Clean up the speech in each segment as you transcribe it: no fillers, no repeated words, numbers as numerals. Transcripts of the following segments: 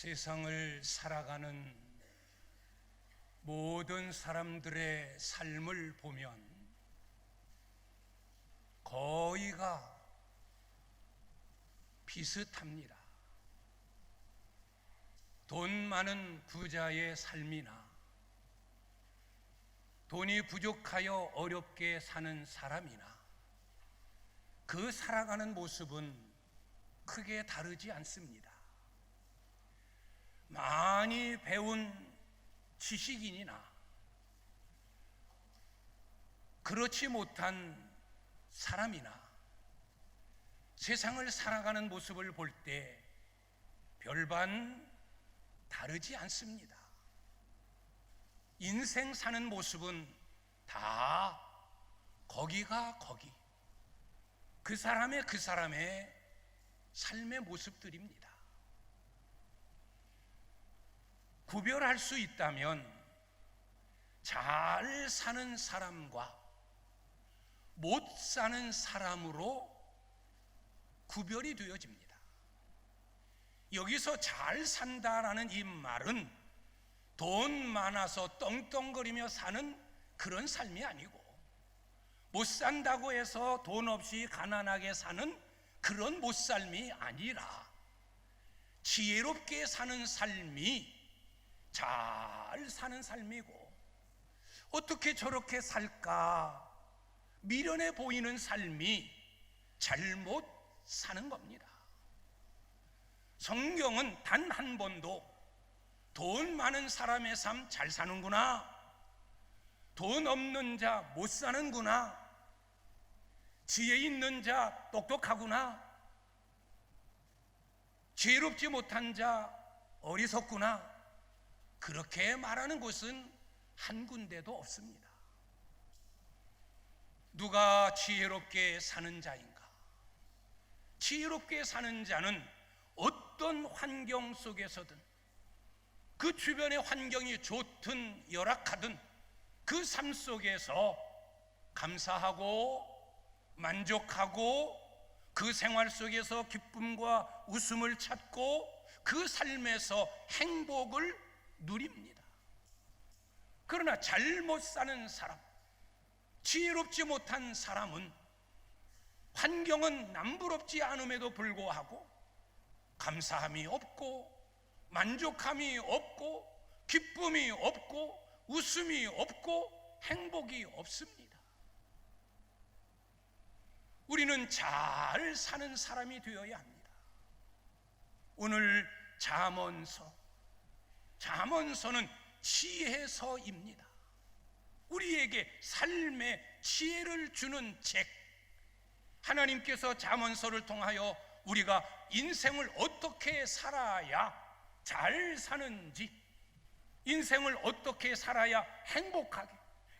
세상을 살아가는 모든 사람들의 삶을 보면 거의가 비슷합니다. 돈 많은 부자의 삶이나 돈이 부족하여 어렵게 사는 사람이나 그 살아가는 모습은 크게 다르지 않습니다. 많이 배운 지식인이나 그렇지 못한 사람이나 세상을 살아가는 모습을 볼 때 별반 다르지 않습니다. 인생 사는 모습은 다 거기가 거기, 그 사람의 삶의 모습들입니다. 구별할 수 있다면 잘 사는 사람과 못 사는 사람으로 구별이 되어집니다. 여기서 잘 산다라는 이 말은 돈 많아서 떵떵거리며 사는 그런 삶이 아니고, 못 산다고 해서 돈 없이 가난하게 사는 그런 못 삶이 아니라 지혜롭게 사는 삶이 잘 사는 삶이고, 어떻게 저렇게 살까 미련해 보이는 삶이 잘못 사는 겁니다. 성경은 단 한 번도 돈 많은 사람의 삶 잘 사는구나, 돈 없는 자 못 사는구나, 지혜 있는 자 똑똑하구나, 지혜롭지 못한 자 어리석구나, 그렇게 말하는 곳은 한 군데도 없습니다. 누가 지혜롭게 사는 자인가? 지혜롭게 사는 자는 어떤 환경 속에서든, 그 주변의 환경이 좋든 열악하든 그 삶 속에서 감사하고 만족하고 그 생활 속에서 기쁨과 웃음을 찾고 그 삶에서 행복을 누립니다. 그러나 잘못 사는 사람, 지혜롭지 못한 사람은 환경은 남부럽지 않음에도 불구하고 감사함이 없고 만족함이 없고 기쁨이 없고 웃음이 없고 행복이 없습니다. 우리는 잘 사는 사람이 되어야 합니다. 오늘 잠언서는 지혜서입니다. 우리에게 삶의 지혜를 주는 책, 하나님께서 잠언서를 통하여 우리가 인생을 어떻게 살아야 잘 사는지, 인생을 어떻게 살아야 행복하게,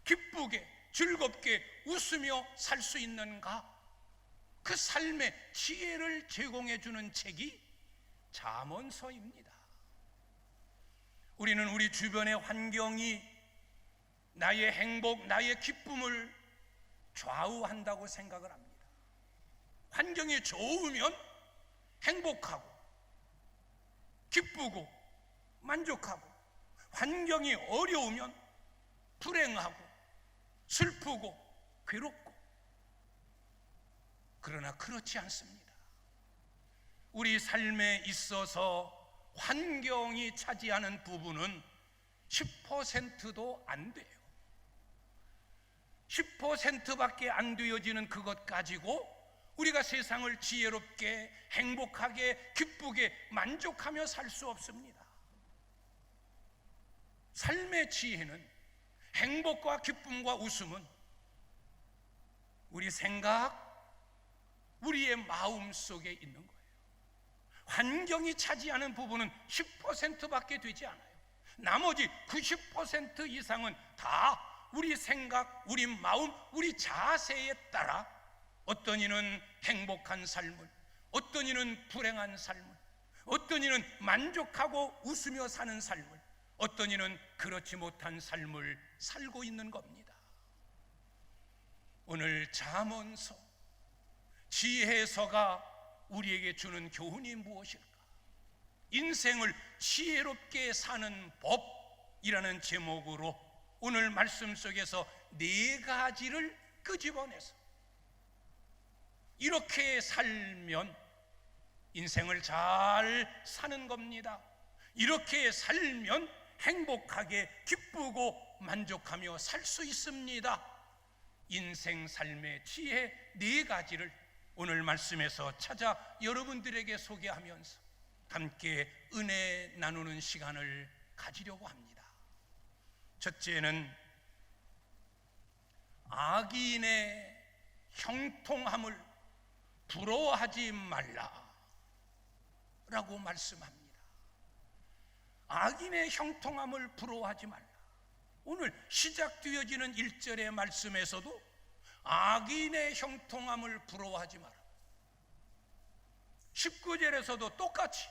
기쁘게, 즐겁게 웃으며 살 수 있는가, 그 삶의 지혜를 제공해 주는 책이 잠언서입니다. 우리는 우리 주변의 환경이 나의 행복, 나의 기쁨을 좌우한다고 생각을 합니다. 환경이 좋으면 행복하고 기쁘고 만족하고, 환경이 어려우면 불행하고 슬프고 괴롭고. 그러나 그렇지 않습니다. 우리 삶에 있어서 환경이 차지하는 부분은 10%도 안 돼요. 10%밖에 안 되어지는 그것 가지고 우리가 세상을 지혜롭게, 행복하게, 기쁘게, 만족하며 살 수 없습니다. 삶의 지혜는, 행복과 기쁨과 웃음은 우리 생각, 우리의 마음 속에 있는 거예요. 환경이 차지하는 부분은 10%밖에 되지 않아요. 나머지 90% 이상은 다 우리 생각, 우리 마음, 우리 자세에 따라 어떤 이는 행복한 삶을, 어떤 이는 불행한 삶을, 어떤 이는 만족하고 웃으며 사는 삶을, 어떤 이는 그렇지 못한 삶을 살고 있는 겁니다. 오늘 잠언서, 지혜서가 우리에게 주는 교훈이 무엇일까? 인생을 지혜롭게 사는 법이라는 제목으로 오늘 말씀 속에서 4가지를 끄집어내서 이렇게 살면 인생을 잘 사는 겁니다. 이렇게 살면 행복하게 기쁘고 만족하며 살 수 있습니다. 인생 삶의 지혜 4가지를 오늘 말씀에서 찾아 여러분들에게 소개하면서 함께 은혜 나누는 시간을 가지려고 합니다. 첫째는 악인의 형통함을 부러워하지 말라라고 말씀합니다. 악인의 형통함을 부러워하지 말라. 오늘 시작되어지는 1절의 말씀에서도 악인의 형통함을 부러워하지 마라. 19절에서도 똑같이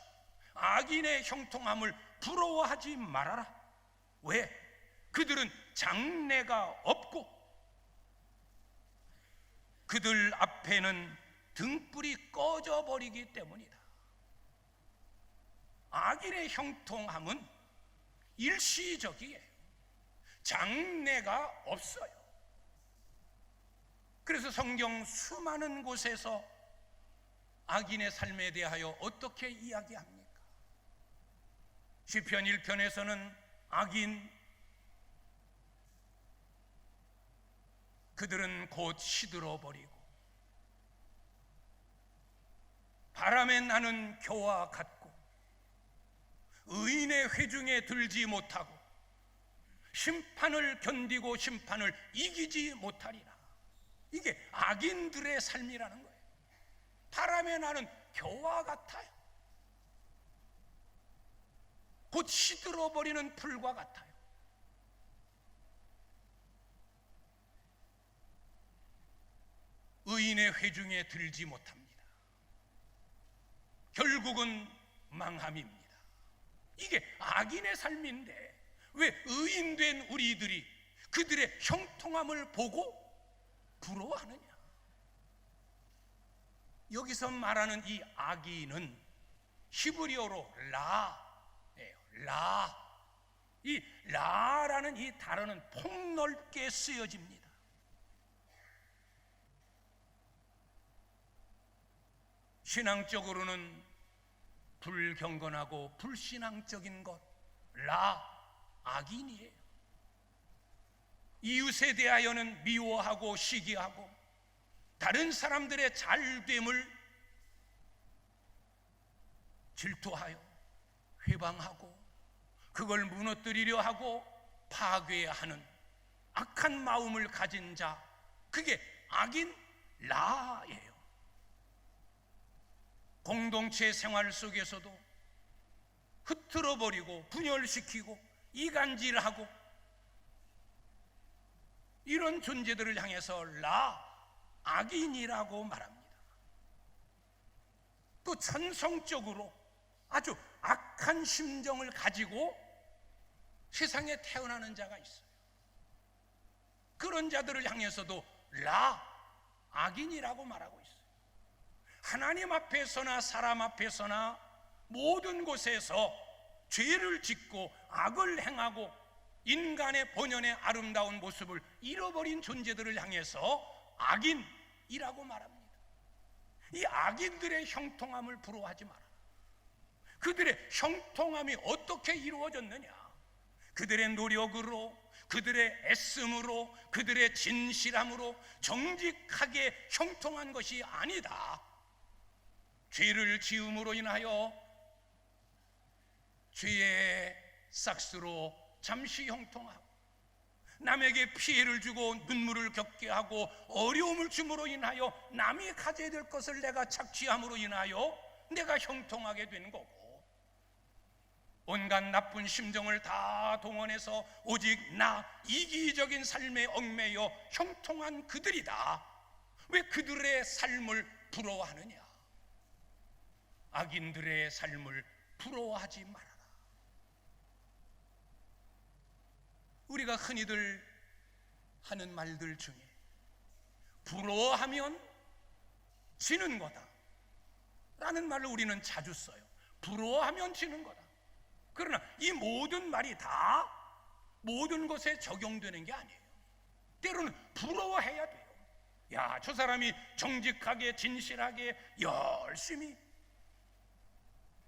악인의 형통함을 부러워하지 말아라. 왜? 그들은 장래가 없고 그들 앞에는 등불이 꺼져버리기 때문이다. 악인의 형통함은 일시적이에요. 장래가 없어요. 그래서 성경 수많은 곳에서 악인의 삶에 대하여 어떻게 이야기합니까? 시편 1편에서는 악인 그들은 곧 시들어버리고 바람에 나는 겨와 같고 의인의 회중에 들지 못하고 심판을 견디고 심판을 이기지 못하리라. 이게 악인들의 삶이라는 거예요. 바람에 나는 겨와 같아요. 곧 시들어버리는 풀과 같아요. 의인의 회중에 들지 못합니다. 결국은 망함입니다. 이게 악인의 삶인데 왜 의인된 우리들이 그들의 형통함을 보고 부러워하느냐? 여기서 말하는 이 악인은 히브리어로 라예요. 라. 이 라라는 이 단어는 폭넓게 쓰여집니다. 신앙적으로는 불경건하고 불신앙적인 것, 라, 악인이에요. 이웃에 대하여는 미워하고 시기하고 다른 사람들의 잘됨을 질투하여 회방하고 그걸 무너뜨리려 하고 파괴하는 악한 마음을 가진 자, 그게 악인 라예요. 공동체 생활 속에서도 흐트러버리고 분열시키고 이간질하고 이런 존재들을 향해서 라, 악인이라고 말합니다. 또 천성적으로 아주 악한 심정을 가지고 세상에 태어나는 자가 있어요. 그런 자들을 향해서도 라, 악인이라고 말하고 있어요. 하나님 앞에서나 사람 앞에서나 모든 곳에서 죄를 짓고 악을 행하고 인간의 본연의 아름다운 모습을 잃어버린 존재들을 향해서 악인이라고 말합니다. 이 악인들의 형통함을 부러워하지 마라. 그들의 형통함이 어떻게 이루어졌느냐? 그들의 노력으로, 그들의 애씀으로, 그들의 진실함으로 정직하게 형통한 것이 아니다. 죄를 지음으로 인하여 죄의 삭스로 잠시 형통하고 남에게 피해를 주고 눈물을 겪게 하고 어려움을 줌으로 인하여 남이 가져야 될 것을 내가 착취함으로 인하여 내가 형통하게 된 거고, 온갖 나쁜 심정을 다 동원해서 오직 나 이기적인 삶에 얽매여 형통한 그들이다. 왜 그들의 삶을 부러워하느냐? 악인들의 삶을 부러워하지 말아라. 우리가 흔히들 하는 말들 중에 부러워하면 지는 거다 라는 말을 우리는 자주 써요. 부러워하면 지는 거다. 그러나 이 모든 말이 다 모든 것에 적용되는 게 아니에요. 때로는 부러워해야 돼요. 야, 저 사람이 정직하게 진실하게 열심히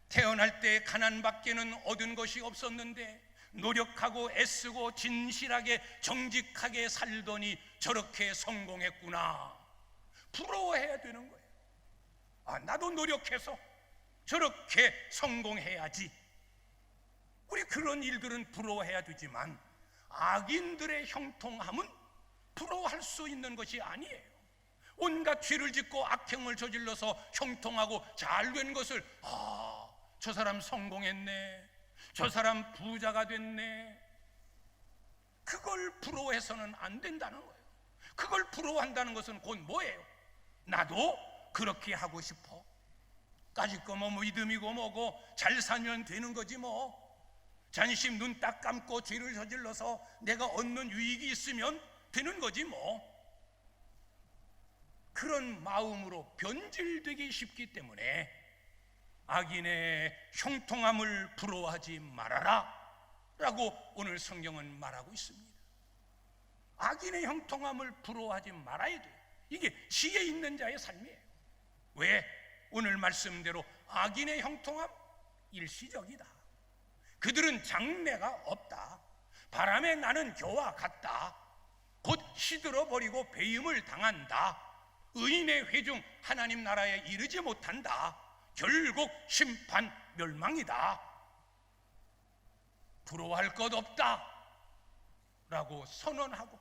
태어날 때 가난밖에는 얻은 것이 없었는데 노력하고 애쓰고 진실하게 정직하게 살더니 저렇게 성공했구나. 부러워해야 되는 거예요. 아, 나도 노력해서 저렇게 성공해야지. 우리 그런 일들은 부러워해야 되지만 악인들의 형통함은 부러워할 수 있는 것이 아니에요. 온갖 죄를 짓고 악행을 저질러서 형통하고 잘된 것을 저 사람 성공했네, 저 사람 부자가 됐네, 그걸 부러워해서는 안 된다는 거예요. 그걸 부러워한다는 것은 곧 뭐예요? 나도 그렇게 하고 싶어. 까짓 거 뭐 믿음이고 뭐고 잘 살면 되는 거지 뭐. 잔심 눈 딱 감고 죄를 저질러서 내가 얻는 유익이 있으면 되는 거지 뭐. 그런 마음으로 변질되기 쉽기 때문에 악인의 형통함을 부러워하지 말아라 라고 오늘 성경은 말하고 있습니다. 악인의 형통함을 부러워하지 말아야 돼요. 이게 지혜 있는 자의 삶이에요. 왜? 오늘 말씀대로 악인의 형통함 일시적이다. 그들은 장래가 없다. 바람에 나는 겨와 같다. 곧 시들어버리고 배임을 당한다. 의인의 회중 하나님 나라에 이르지 못한다. 결국 심판 멸망이다. 부러워할 것 없다 라고 선언하고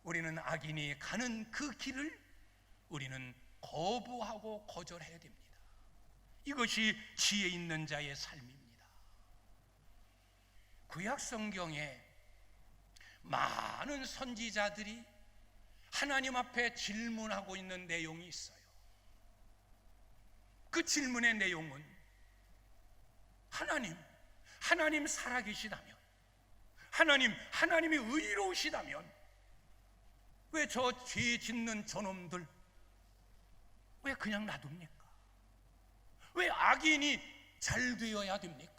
우리는 악인이 가는 그 길을 우리는 거부하고 거절해야 됩니다. 이것이 지혜 있는 자의 삶입니다. 구약 성경에 많은 선지자들이 하나님 앞에 질문하고 있는 내용이 있어요. 그 질문의 내용은 하나님 살아계시다면, 하나님이 의로우시다면 왜 저 죄 짓는 저놈들 왜 그냥 놔둡니까? 왜 악인이 잘 되어야 됩니까?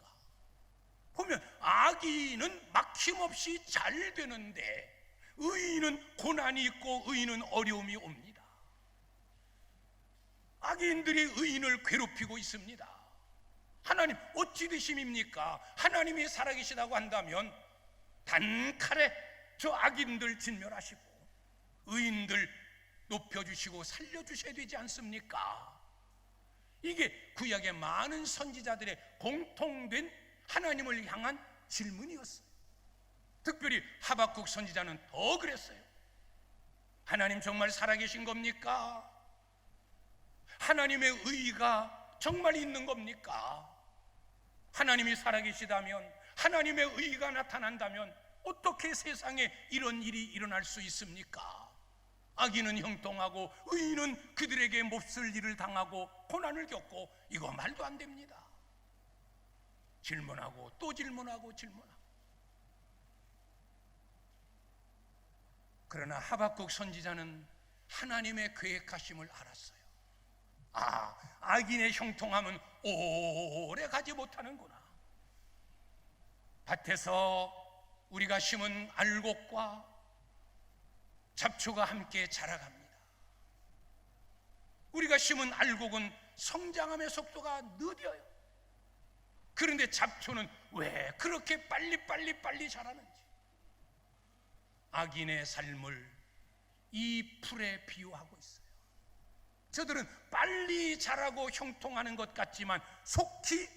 보면 악인은 막힘없이 잘 되는데 의인은 고난이 있고 의인은 어려움이 옵니다. 악인들이 의인을 괴롭히고 있습니다. 하나님 어찌 되심입니까? 하나님이 살아계시다고 한다면 단칼에 저 악인들 진멸하시고 의인들 높여주시고 살려주셔야 되지 않습니까? 이게 구약의 많은 선지자들의 공통된 하나님을 향한 질문이었어요. 특별히 하박국 선지자는 더 그랬어요. 하나님 정말 살아계신 겁니까? 하나님의 의가 정말 있는 겁니까? 하나님이 살아계시다면, 하나님의 의가 나타난다면 어떻게 세상에 이런 일이 일어날 수 있습니까? 악인은 형통하고 의인은 그들에게 몹쓸 일을 당하고 고난을 겪고 이거 말도 안 됩니다. 질문하고 또 질문하고 그러나 하박국 선지자는 하나님의 계획하심을 알았어요. 악인의 형통함은 오래 가지 못하는구나. 밭에서 우리가 심은 알곡과 잡초가 함께 자라갑니다. 우리가 심은 알곡은 성장함의 속도가 느려요. 그런데 잡초는 왜 그렇게 빨리 자라는지. 악인의 삶을 이 풀에 비유하고 있어요. 저들은 빨리 자라고 형통하는 것 같지만 속히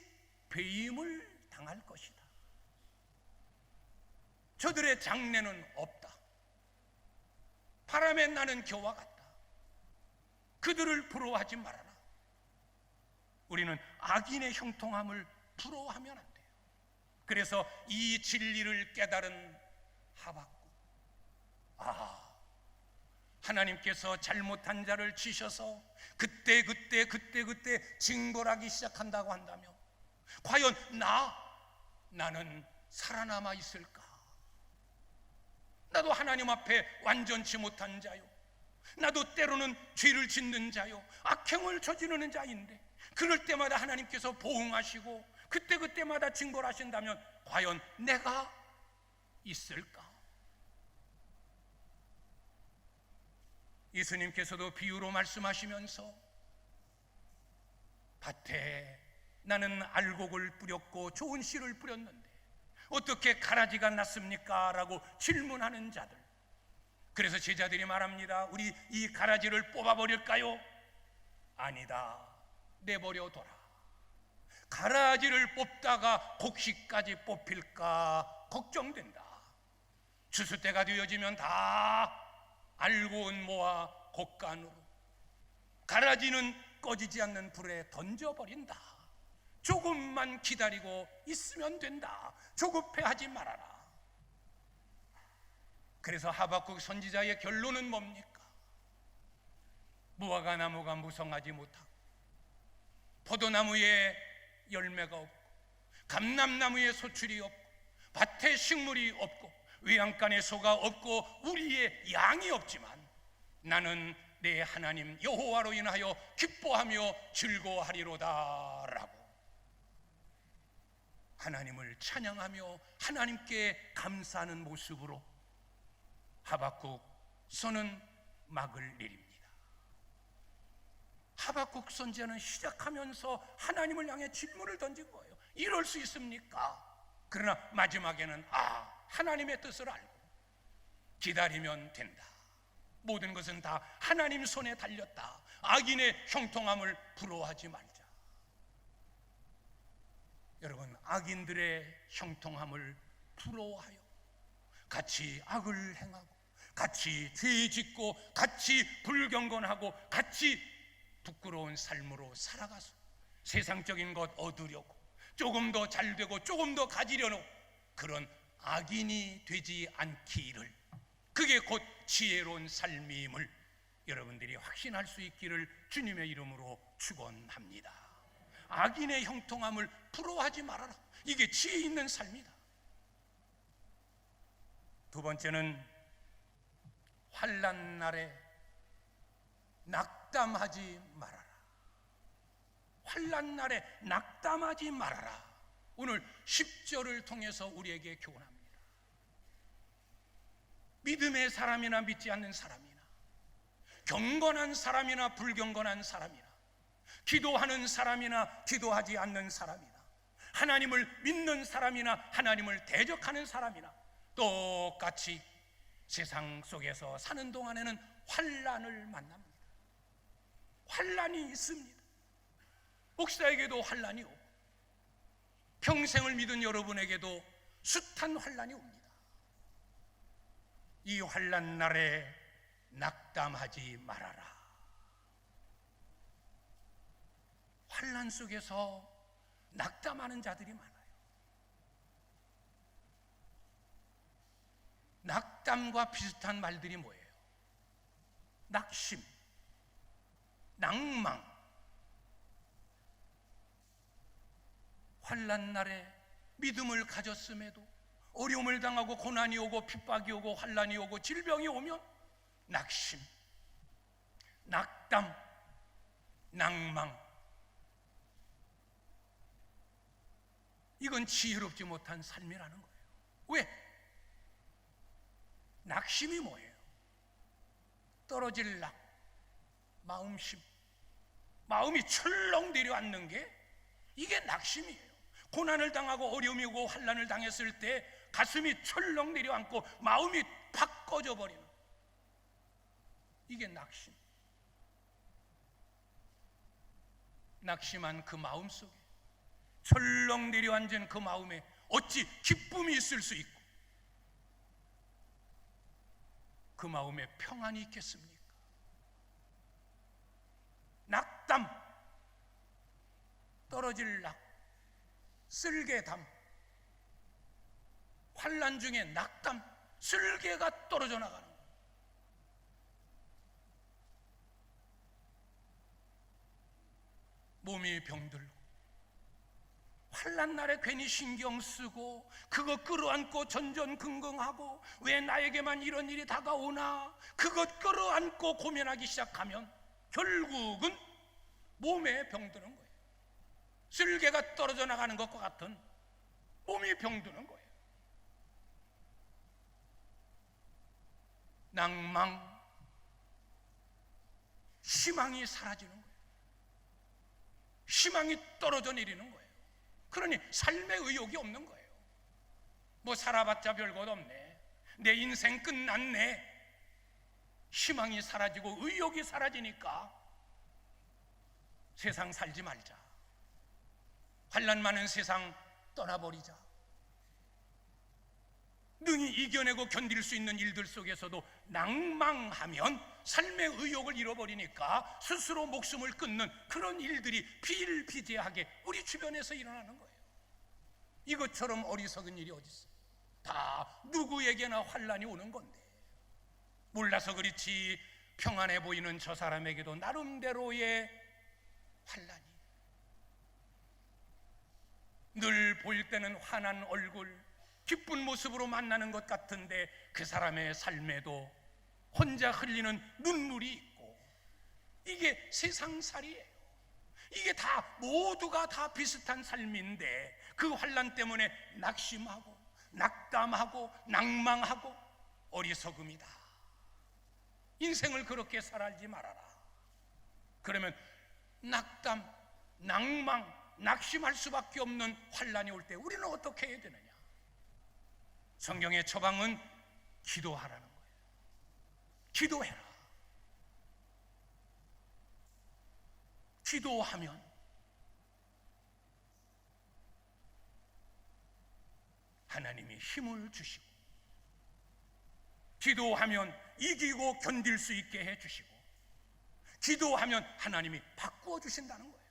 배임을 당할 것이다. 저들의 장래는 없다. 바람에 나는 겨와 같다. 그들을 부러워하지 말아라. 우리는 악인의 형통함을 부러워하면 안 돼요. 그래서 이 진리를 깨달은 하박국, 하나님께서 잘못한 자를 치셔서 그때 징벌하기 시작한다고 한다면 과연 나는 살아남아 있을까? 나도 하나님 앞에 완전치 못한 자요, 나도 때로는 죄를 짓는 자요, 악행을 저지르는 자인데 그럴 때마다 하나님께서 보응하시고 그때그때마다 징벌 하신다면 과연 내가 있을까? 예수님께서도 비유로 말씀하시면서 밭에 나는 알곡을 뿌렸고 좋은 씨를 뿌렸는데 어떻게 가라지가 났습니까? 라고 질문하는 자들. 그래서 제자들이 말합니다. 우리 이 가라지를 뽑아버릴까요? 아니다, 내버려둬라. 가라지를 뽑다가 곡식까지 뽑힐까 걱정된다. 추수 때가 되어지면 다 알곡은 모아 곡간으로, 가라지는 꺼지지 않는 불에 던져버린다. 조금만 기다리고 있으면 된다. 조급해하지 말아라. 그래서 하박국 선지자의 결론은 뭡니까? 무화과 나무가 무성하지 못하고 포도나무에 열매가 없고 감람나무에 소출이 없고 밭에 식물이 없고 외양간에 소가 없고 우리의 양이 없지만 나는 내 하나님 여호와로 인하여 기뻐하며 즐거워하리로다 라고 하나님을 찬양하며 하나님께 감사하는 모습으로 하박국 선은 막을 내립니다. 하박국 선지자는 시작하면서 하나님을 향해 질문을 던진 거예요. 이럴 수 있습니까? 그러나 마지막에는 하나님의 뜻을 알고 기다리면 된다. 모든 것은 다 하나님 손에 달렸다. 악인의 형통함을 부러워하지 말자. 여러분, 악인들의 형통함을 부러워하여 같이 악을 행하고 같이 죄 짓고 같이 불경건하고 같이 부끄러운 삶으로 살아가서 세상적인 것 얻으려고 조금 더 잘되고 조금 더 가지려는 그런 악인이 되지 않기를, 그게 곧 지혜로운 삶임을 여러분들이 확신할 수 있기를 주님의 이름으로 축원합니다. 악인의 형통함을 부러워하지 말아라. 이게 지혜 있는 삶이다. 두 번째는 환난 날에 낙담하지 말아라. 환난 날에 낙담하지 말아라. 오늘 10절을 통해서 우리에게 교훈합니다. 믿음의 사람이나 믿지 않는 사람이나 경건한 사람이나 불경건한 사람이나 기도하는 사람이나 기도하지 않는 사람이나 하나님을 믿는 사람이나 하나님을 대적하는 사람이나 똑같이 세상 속에서 사는 동안에는 환난을 만납니다. 환난이 있습니다. 목사에게도 환난이 오고 평생을 믿은 여러분에게도 숱한 환난이 옵니다. 이 환난 날에 낙담하지 말아라. 환난 속에서 낙담하는 자들이 많아요. 낙담과 비슷한 말들이 뭐예요? 낙심, 낭망. 환난 날에 믿음을 가졌음에도 어려움을 당하고 고난이 오고 핍박이 오고 환난이 오고 질병이 오면 낙심, 낙담, 낭망. 이건 지혜롭지 못한 삶이라는 거예요. 왜? 낙심이 뭐예요? 떨어질 낙, 마음심, 마음이 철렁 내려앉는 게 이게 낙심이에요. 고난을 당하고 어려움이 오고 환난을 당했을 때 가슴이 철렁 내려앉고 마음이 팍 꺼져버리는, 이게 낙심. 낙심한 그 마음 속에, 철렁 내려앉은 그 마음에 어찌 기쁨이 있을 수 있고 그 마음에 평안이 있겠습니까? 낙담, 떨어질 낙, 쓸개담. 환난 중에 낙담, 쓸개가 떨어져 나가는 거예요. 몸이 병들고 환난 날에 괜히 신경 쓰고 그거 끌어안고 전전긍긍하고 왜 나에게만 이런 일이 다가오나, 그것 끌어안고 고민하기 시작하면 결국은 몸에 병드는 거예요. 쓸개가 떨어져 나가는 것과 같은 몸이 병드는 거예요. 낭망, 희망이 사라지는 거예요. 희망이 떨어져 내리는 거예요. 그러니 삶의 의욕이 없는 거예요. 뭐 살아봤자 별것 없네, 내 인생 끝났네. 희망이 사라지고 의욕이 사라지니까 세상 살지 말자, 환난 많은 세상 떠나버리자. 능히 이겨내고 견딜 수 있는 일들 속에서도 낭망하면 삶의 의욕을 잃어버리니까 스스로 목숨을 끊는 그런 일들이 비일비재하게 우리 주변에서 일어나는 거예요. 이것처럼 어리석은 일이 어디 있어요? 다 누구에게나 환난이 오는 건데, 몰라서 그렇지 평안해 보이는 저 사람에게도 나름대로의 환난이, 늘 보일 때는 환한 얼굴, 기쁜 모습으로 만나는 것 같은데 그 사람의 삶에도 혼자 흘리는 눈물이 있고, 이게 세상살이에요. 이게 다 모두가 다 비슷한 삶인데 그 환난 때문에 낙심하고 낙담하고 낭망하고 어리석음이다. 인생을 그렇게 살지 말아라. 그러면 낙담, 낭망, 낙심할 수밖에 없는 환난이 올 때 우리는 어떻게 해야 되느냐? 성경의 처방은 기도하라는 거예요. 기도해라. 기도하면 하나님이 힘을 주시고, 기도하면 이기고 견딜 수 있게 해주시고, 기도하면 하나님이 바꾸어 주신다는 거예요.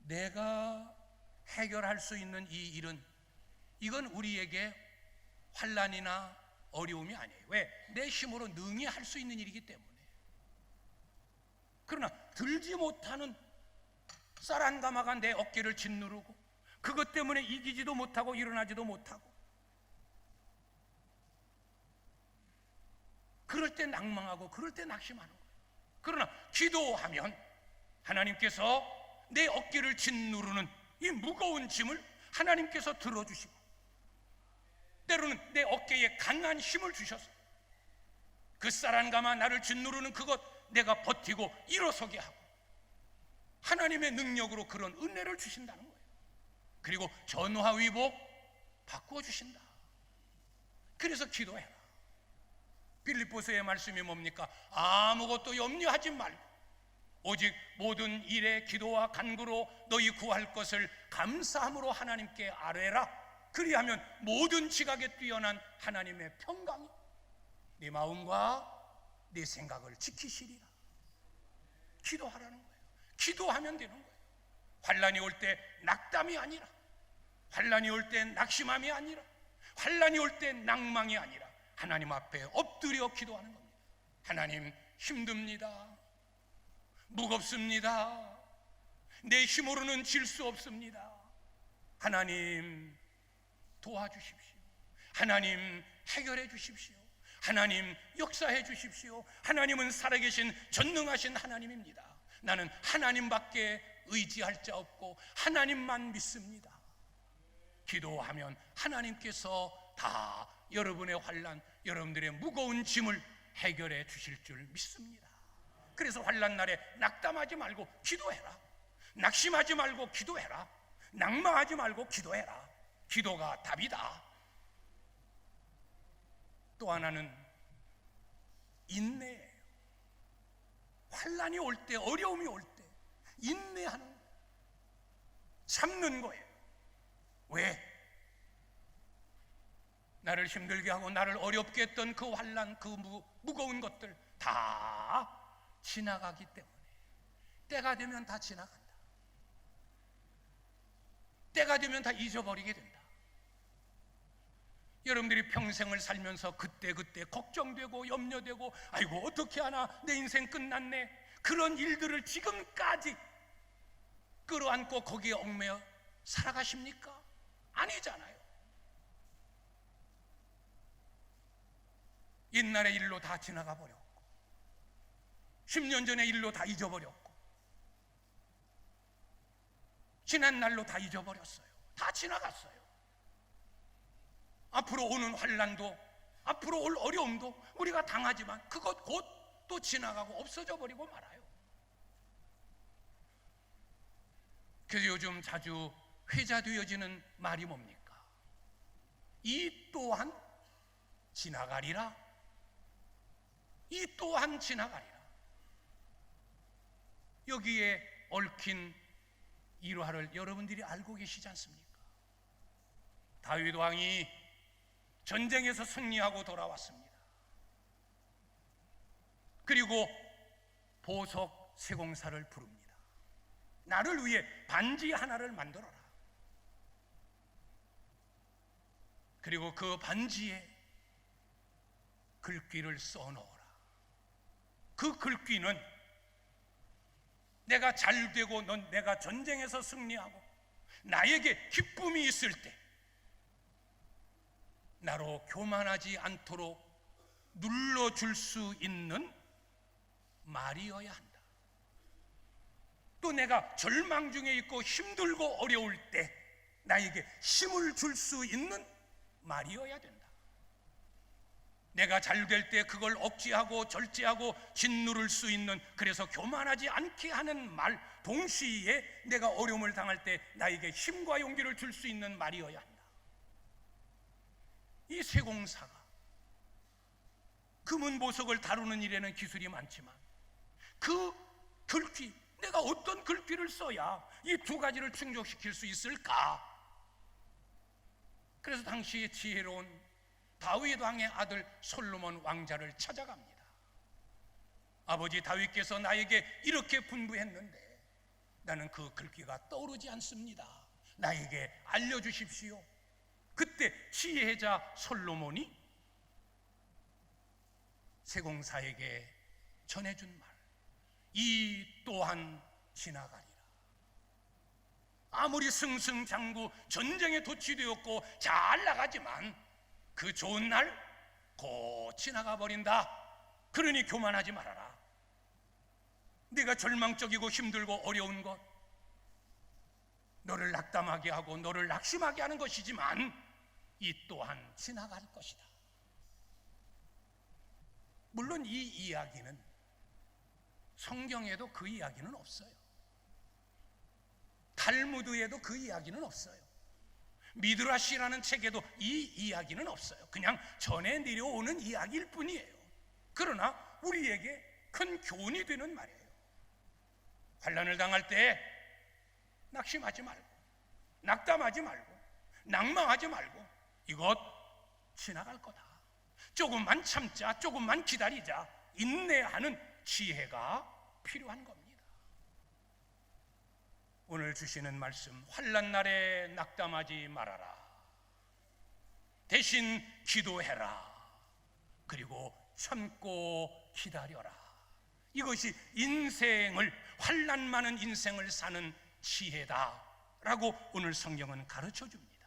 내가 해결할 수 있는 이 일은, 이건 우리에게 환난이나 어려움이 아니에요. 왜? 내 힘으로 능히 할 수 있는 일이기 때문에. 그러나 들지 못하는 쌀한가마가 내 어깨를 짓누르고 그것 때문에 이기지도 못하고 일어나지도 못하고, 그럴 때 낭망하고 그럴 때 낙심하는 거예요. 그러나 기도하면 하나님께서 내 어깨를 짓누르는 이 무거운 짐을 하나님께서 들어주시고, 때로는 내 어깨에 강한 힘을 주셔서 그 쌀한가마 나를 짓누르는 그것 내가 버티고 일어서게 하고, 하나님의 능력으로 그런 은혜를 주신다는 거예요. 그리고 전화위복 바꾸어 주신다. 그래서 기도해라. 빌립보서의 말씀이 뭡니까? 아무것도 염려하지 말고 오직 모든 일에 기도와 간구로 너희 구할 것을 감사함으로 하나님께 아뢰라. 그리하면 모든 지각에 뛰어난 하나님의 평강이 네 마음과 네 생각을 지키시리라. 기도하라는 거예요. 기도하면 되는 거예요. 환난이 올 때 낙담이 아니라, 환난이 올 때 낙심함이 아니라, 환난이 올 때 낭망이 아니라 하나님 앞에 엎드려 기도하는 겁니다. 하나님, 힘듭니다. 무겁습니다. 내 힘으로는 질 수 없습니다. 하나님 도와주십시오. 하나님 해결해 주십시오. 하나님 역사해 주십시오. 하나님은 살아계신 전능하신 하나님입니다. 나는 하나님밖에 의지할 자 없고 하나님만 믿습니다. 기도하면 하나님께서 다 여러분의 환난, 여러분들의 무거운 짐을 해결해 주실 줄 믿습니다. 그래서 환난 날에 낙담하지 말고 기도해라. 낙심하지 말고 기도해라. 낭망하지 말고 기도해라. 기도가 답이다. 또 하나는 인내예요. 환난이 올 때, 어려움이 올 때 인내하는 거예요. 참는 거예요. 왜? 나를 힘들게 하고 나를 어렵게 했던 그 환난, 그 무거운 것들 다 지나가기 때문에. 때가 되면 다 지나간다. 때가 되면 다 잊어버리게 된다. 여러분들이 평생을 살면서 그때그때 걱정되고 염려되고, 아이고 어떻게 하나 내 인생 끝났네, 그런 일들을 지금까지 끌어안고 거기에 얽매여 살아가십니까? 아니잖아요. 옛날의 일로 다 지나가 버렸고, 10년 전의 일로 다 잊어버렸고 지난 날로 다 잊어버렸어요. 다 지나갔어요. 앞으로 오는 환난도, 앞으로 올 어려움도 우리가 당하지만 그것 곧 또 지나가고 없어져 버리고 말아요. 그래서 요즘 자주 회자되어지는 말이 뭡니까? 이 또한 지나가리라. 이 또한 지나가리라. 여기에 얽힌 일화를 여러분들이 알고 계시지 않습니까? 다윗 왕이 전쟁에서 승리하고 돌아왔습니다. 그리고 보석 세공사를 부릅니다. 나를 위해 반지 하나를 만들어라. 그리고 그 반지에 글귀를 써넣어라. 그 글귀는 내가 잘되고 내가 전쟁에서 승리하고 나에게 기쁨이 있을 때 나로 교만하지 않도록 눌러줄 수 있는 말이어야 한다. 또 내가 절망 중에 있고 힘들고 어려울 때 나에게 힘을 줄 수 있는 말이어야 된다. 내가 잘 될 때 그걸 억지하고 절제하고 짓누를 수 있는, 그래서 교만하지 않게 하는 말, 동시에 내가 어려움을 당할 때 나에게 힘과 용기를 줄 수 있는 말이어야 한다. 이 세공사가 금은 보석을 다루는 일에는 기술이 많지만 그 글귀, 내가 어떤 글귀를 써야 이 두 가지를 충족시킬 수 있을까? 그래서 당시에 지혜로운 다윗 왕의 아들 솔로몬 왕자를 찾아갑니다. 아버지 다윗께서 나에게 이렇게 분부했는데 나는 그 글귀가 떠오르지 않습니다. 나에게 알려주십시오. 그때 지혜자 솔로몬이 세공사에게 전해준 말, 이 또한 지나가리라. 아무리 승승장구 전쟁에 도취되었고 잘 나가지만 그 좋은 날 곧 지나가 버린다. 그러니 교만하지 말아라. 네가 절망적이고 힘들고 어려운 것, 너를 낙담하게 하고 너를 낙심하게 하는 것이지만 이 또한 지나갈 것이다. 물론 이 이야기는 성경에도 그 이야기는 없어요. 탈무드에도 그 이야기는 없어요. 미드라시라는 책에도 이 이야기는 없어요. 그냥 전해 내려오는 이야기일 뿐이에요. 그러나 우리에게 큰 교훈이 되는 말이에요. 환난을 당할 때 낙심하지 말고, 낙담하지 말고, 낭망하지 말고, 이것 지나갈 거다. 조금만 참자, 조금만 기다리자, 인내하는 지혜가 필요한 겁니다. 오늘 주시는 말씀, 환난 날에 낙담하지 말아라. 대신 기도해라. 그리고 참고 기다려라. 이것이 인생을, 환난 많은 인생을 사는 지혜다라고 오늘 성경은 가르쳐 줍니다.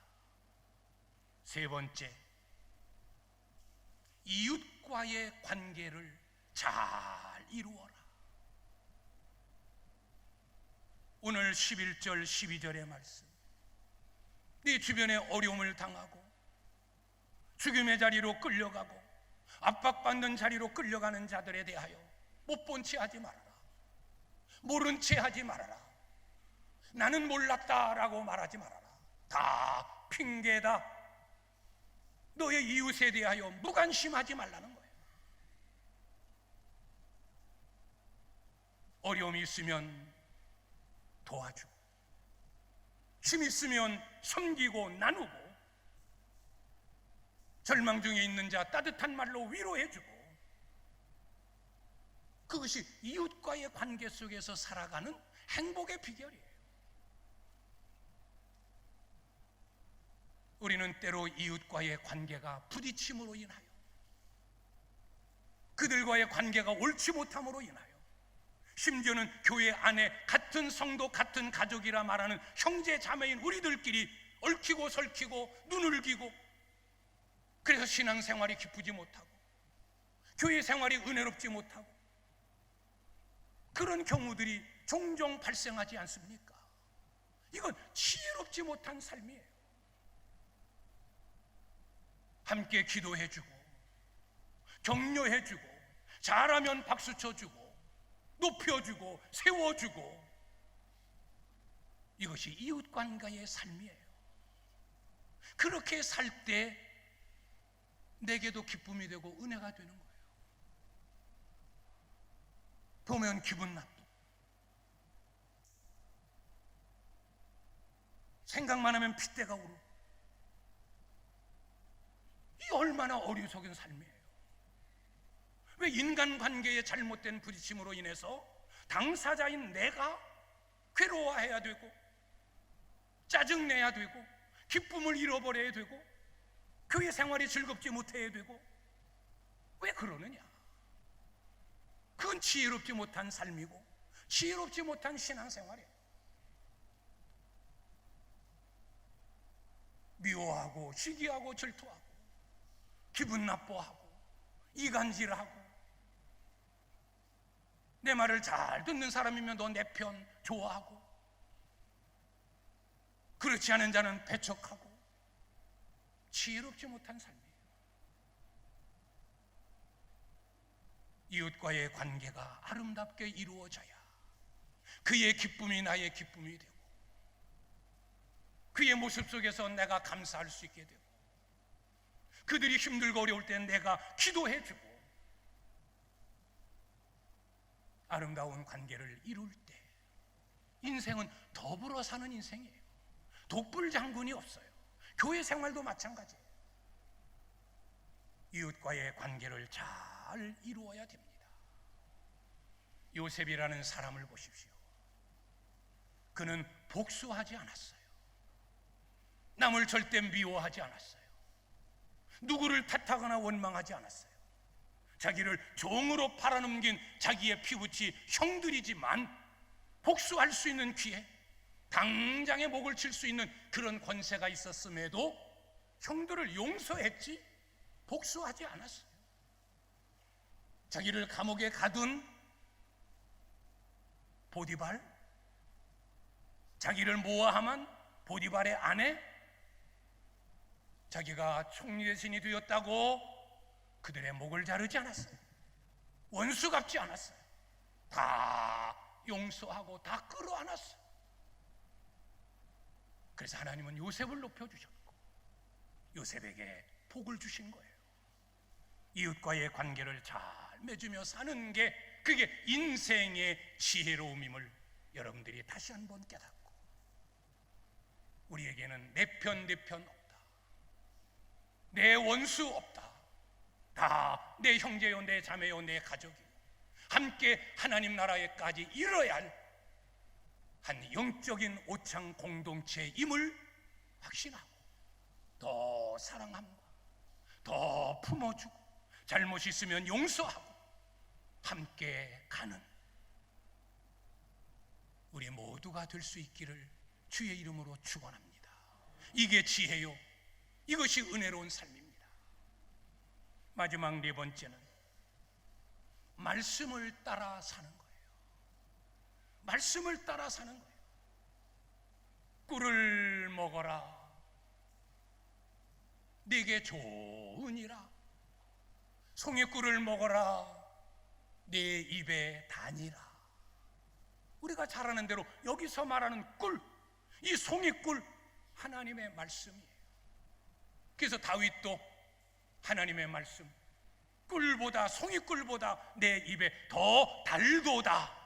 세 번째, 이웃과의 관계를 잘 이루어라. 오늘 11절 12절의 말씀, 네 주변에 어려움을 당하고 죽음의 자리로 끌려가고 압박받는 자리로 끌려가는 자들에 대하여 못 본 채 하지 말아라. 모른 채 하지 말아라. 나는 몰랐다라고 말하지 말아라. 다 핑계다. 너의 이웃에 대하여 무관심하지 말라는 거예요. 어려움이 있으면 도와주고, 힘 있으면 섬기고 나누고, 절망 중에 있는 자 따뜻한 말로 위로해주고, 그것이 이웃과의 관계 속에서 살아가는 행복의 비결이에요. 우리는 때로 이웃과의 관계가 부딪힘으로 인하여, 그들과의 관계가 옳지 못함으로 인하여, 심지어는 교회 안에 같은 성도, 같은 가족이라 말하는 형제 자매인 우리들끼리 얽히고 설키고 눈을기고, 그래서 신앙생활이 기쁘지 못하고 교회 생활이 은혜롭지 못하고 그런 경우들이 종종 발생하지 않습니까? 이건 지혜롭지 못한 삶이에요. 함께 기도해주고 격려해주고 잘하면 박수 쳐주고 높여주고 세워주고, 이것이 이웃관계의 삶이에요. 그렇게 살 때 내게도 기쁨이 되고 은혜가 되는 거예요. 보면 기분 나쁘고 생각만 하면 핏대가 오르고, 이 얼마나 어리석은 삶이에요. 왜 인간관계의 잘못된 부딪힘으로 인해서 당사자인 내가 괴로워해야 되고 짜증내야 되고 기쁨을 잃어버려야 되고 교회 생활이 즐겁지 못해야 되고, 왜 그러느냐? 그건 지혜롭지 못한 삶이고 지혜롭지 못한 신앙생활이에요. 미워하고 시기하고 질투하고 기분 나빠하고 이간질하고, 내 말을 잘 듣는 사람이면 너 내 편 좋아하고, 그렇지 않은 자는 배척하고, 지혜롭지 못한 삶이에요. 이웃과의 관계가 아름답게 이루어져야 그의 기쁨이 나의 기쁨이 되고, 그의 모습 속에서 내가 감사할 수 있게 되고, 그들이 힘들고 어려울 때 내가 기도해주고, 아름다운 관계를 이룰 때 인생은 더불어 사는 인생이에요. 독불장군이 없어요. 교회 생활도 마찬가지예요. 이웃과의 관계를 잘 이루어야 됩니다. 요셉이라는 사람을 보십시오. 그는 복수하지 않았어요. 남을 절대 미워하지 않았어요. 누구를 탓하거나 원망하지 않았어요. 자기를 종으로 팔아넘긴 자기의 피부치 형들이지만 복수할 수 있는 기회, 당장에 목을 칠 수 있는 그런 권세가 있었음에도 형들을 용서했지 복수하지 않았어요. 자기를 감옥에 가둔 보디발, 자기를 모함한 보디발의 아내, 자기가 총리 대신이 되었다고 그들의 목을 자르지 않았어요. 원수 갚지 않았어요. 다 용서하고 다 끌어안았어요. 그래서 하나님은 요셉을 높여주셨고 요셉에게 복을 주신 거예요. 이웃과의 관계를 잘 맺으며 사는 게, 그게 인생의 지혜로움임을 여러분들이 다시 한번 깨닫고, 우리에게는 내 편 없다, 내 원수 없다, 다 내 형제요 내 자매요 내 가족이요, 함께 하나님 나라에까지 이뤄야 할 한 영적인 오창 공동체임을 확신하고 더 사랑함과 더 품어주고 잘못이 있으면 용서하고 함께 가는 우리 모두가 될 수 있기를 주의 이름으로 축원합니다. 이게 지혜요, 이것이 은혜로운 삶입니다. 마지막 네 번째는 말씀을 따라 사는 거예요. 말씀을 따라 사는 거예요. 꿀을 먹어라, 네게 좋으니라. 송이꿀을 먹어라, 네 입에 다니라. 우리가 잘 아는 대로 여기서 말하는 꿀, 이 송이꿀 하나님의 말씀이에요. 그래서 다윗도 하나님의 말씀, 꿀보다 송이꿀보다 내 입에 더 달도다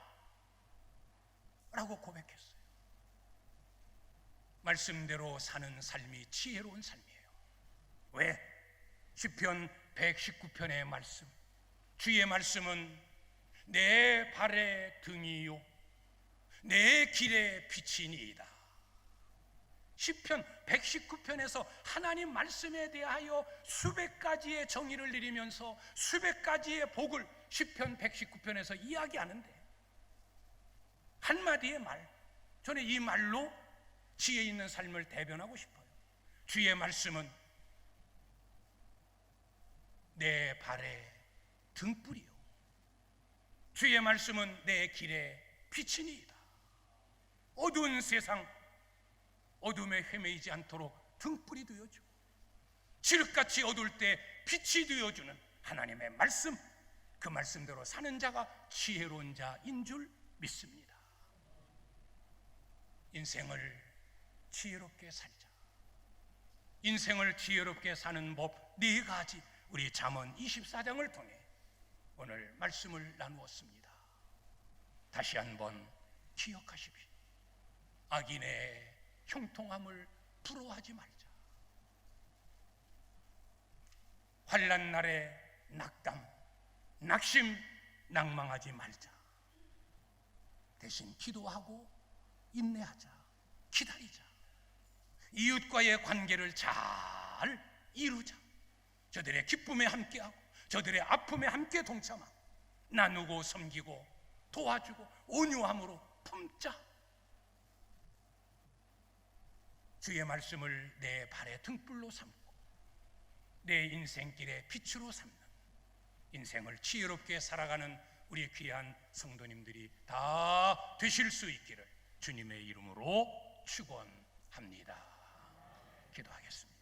라고 고백했어요. 말씀대로 사는 삶이 지혜로운 삶이에요. 왜? 시편 119편의 말씀, 주의 말씀은 내 발의 등이요 내 길의 빛이니이다. 시편 119편에서 하나님 말씀에 대하여 수백 가지의 정의를 내리면서 수백 가지의 복을 시편 119편에서 이야기하는데, 한마디의 말, 저는 이 말로 지혜 있는 삶을 대변하고 싶어요. 주의 말씀은 내 발의 등불이요 주의 말씀은 내 길의 빛이니이다. 어두운 세상 어둠에 헤매이지 않도록 등불이 되어주고 칠흑같이 어두울 때 빛이 되어주는 하나님의 말씀, 그 말씀대로 사는 자가 지혜로운 자인 줄 믿습니다. 인생을 지혜롭게 살자. 인생을 지혜롭게 사는 법 4가지, 우리 잠언 24장을 통해 오늘 말씀을 나누었습니다. 다시 한번 기억하십시오. 악인의 형통함을 부러워하지 말자. 환난 날에 낙담, 낙심, 낭망하지 말자. 대신 기도하고 인내하자. 기다리자. 이웃과의 관계를 잘 이루자. 저들의 기쁨에 함께하고 저들의 아픔에 함께 동참하고 나누고 섬기고 도와주고 온유함으로 품자. 주의 말씀을 내 발의 등불로 삼고 내 인생길의 빛으로 삼는 인생을 지혜롭게 살아가는 우리 귀한 성도님들이 다 되실 수 있기를 주님의 이름으로 축원합니다. 기도하겠습니다.